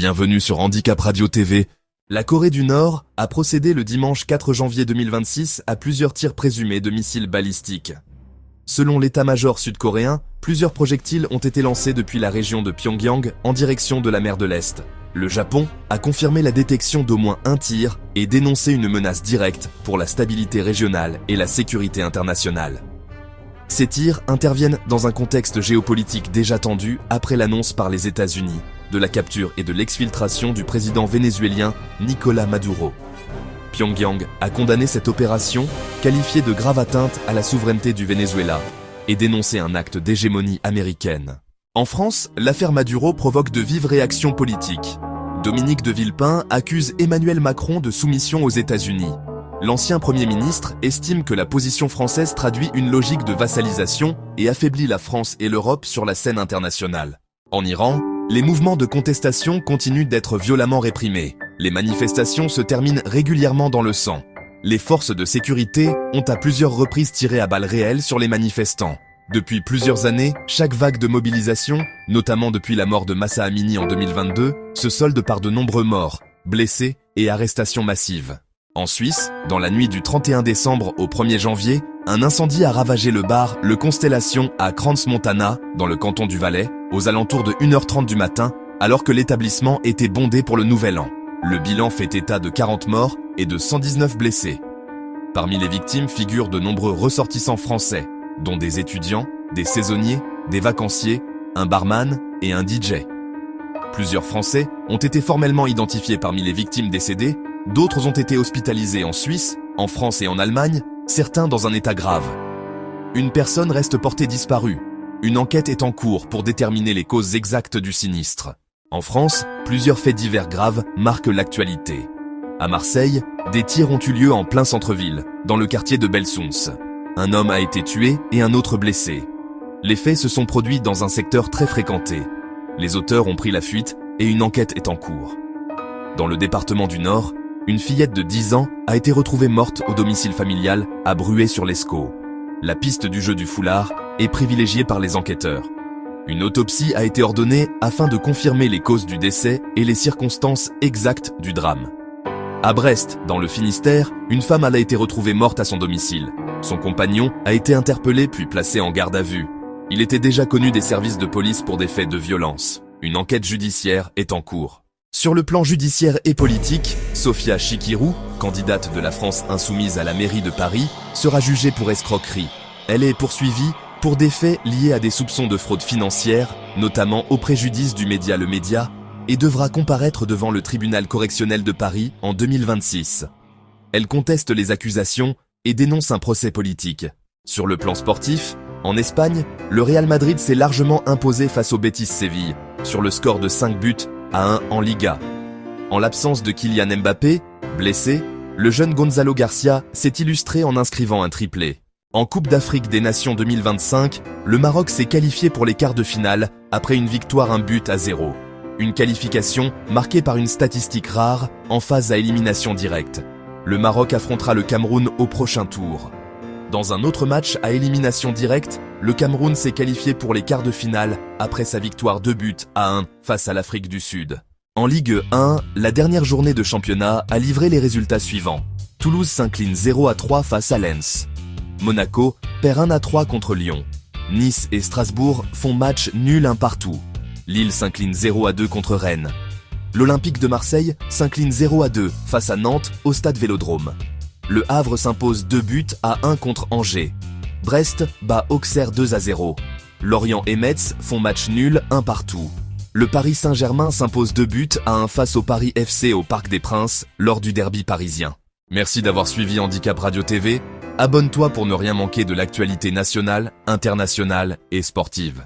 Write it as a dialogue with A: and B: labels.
A: Bienvenue sur Handicap Radio TV. La Corée du Nord a procédé le dimanche 4 janvier 2026 à plusieurs tirs présumés de missiles balistiques. Selon l'état-major sud-coréen, plusieurs projectiles ont été lancés depuis la région de Pyongyang en direction de la mer de l'Est. Le Japon a confirmé la détection d'au moins un tir et dénoncé une menace directe pour la stabilité régionale et la sécurité internationale. Ces tirs interviennent dans un contexte géopolitique déjà tendu après l'annonce par les États-Unis de la capture et de l'exfiltration du président vénézuélien Nicolás Maduro. Pyongyang a condamné cette opération, qualifiée de grave atteinte à la souveraineté du Venezuela, et dénoncé un acte d'hégémonie américaine. En France, l'affaire Maduro provoque de vives réactions politiques. Dominique de Villepin accuse Emmanuel Macron de soumission aux États-Unis. L'ancien Premier ministre estime que la position française traduit une logique de vassalisation et affaiblit la France et l'Europe sur la scène internationale. En Iran, les mouvements de contestation continuent d'être violemment réprimés. Les manifestations se terminent régulièrement dans le sang. Les forces de sécurité ont à plusieurs reprises tiré à balles réelles sur les manifestants. Depuis plusieurs années, chaque vague de mobilisation, notamment depuis la mort de Mahsa Amini en 2022, se solde par de nombreux morts, blessés et arrestations massives. En Suisse, dans la nuit du 31 décembre au 1er janvier, un incendie a ravagé le bar Le Constellation à Crans-Montana, dans le canton du Valais, aux alentours de 1h30 du matin, alors que l'établissement était bondé pour le Nouvel An. Le bilan fait état de 40 morts et de 119 blessés. Parmi les victimes figurent de nombreux ressortissants français, dont des étudiants, des saisonniers, des vacanciers, un barman et un DJ. Plusieurs Français ont été formellement identifiés parmi les victimes décédées, d'autres ont été hospitalisés en Suisse, en France et en Allemagne, certains dans un état grave. Une personne reste portée disparue. Une enquête est en cours pour déterminer les causes exactes du sinistre. En France, plusieurs faits divers graves marquent l'actualité. À Marseille, des tirs ont eu lieu en plein centre-ville, dans le quartier de Belsounce. Un homme a été tué et un autre blessé. Les faits se sont produits dans un secteur très fréquenté. Les auteurs ont pris la fuite et une enquête est en cours. Dans le département du Nord, une fillette de 10 ans a été retrouvée morte au domicile familial à Bruay-sur-l'Escaut. La piste du jeu du foulard est privilégiée par les enquêteurs. Une autopsie a été ordonnée afin de confirmer les causes du décès et les circonstances exactes du drame. À Brest, dans le Finistère, une femme a été retrouvée morte à son domicile. Son compagnon a été interpellé puis placé en garde à vue. Il était déjà connu des services de police pour des faits de violence. Une enquête judiciaire est en cours. Sur le plan judiciaire et politique, Sophia Chikirou, candidate de la France insoumise à la mairie de Paris, sera jugée pour escroquerie. Elle est poursuivie pour des faits liés à des soupçons de fraude financière, notamment au préjudice du média Le Média, et devra comparaître devant le tribunal correctionnel de Paris en 2026. Elle conteste les accusations et dénonce un procès politique. Sur le plan sportif, en Espagne, le Real Madrid s'est largement imposé face au Betis Séville, sur le score de 5 buts à 1 en Liga. En l'absence de Kylian Mbappé, blessé, le jeune Gonzalo Garcia s'est illustré en inscrivant un triplé. En Coupe d'Afrique des Nations 2025, le Maroc s'est qualifié pour les quarts de finale après une victoire 1-0. Une qualification marquée par une statistique rare en phase à élimination directe. Le Maroc affrontera le Cameroun au prochain tour. Dans un autre match à élimination directe, le Cameroun s'est qualifié pour les quarts de finale après sa victoire 2-1 face à l'Afrique du Sud. En Ligue 1, la dernière journée de championnat a livré les résultats suivants. Toulouse s'incline 0-3 face à Lens. Monaco perd 1-3 contre Lyon. Nice et Strasbourg font match nul 1 partout. Lille s'incline 0-2 contre Rennes. L'Olympique de Marseille s'incline 0-2 face à Nantes au stade Vélodrome. Le Havre s'impose 2-1 contre Angers. Brest bat Auxerre 2-0. Lorient et Metz font match nul 1 partout. Le Paris Saint-Germain s'impose 2-1 face au Paris FC au Parc des Princes lors du derby parisien. Merci d'avoir suivi Handicap Radio TV. Abonne-toi pour ne rien manquer de l'actualité nationale, internationale et sportive.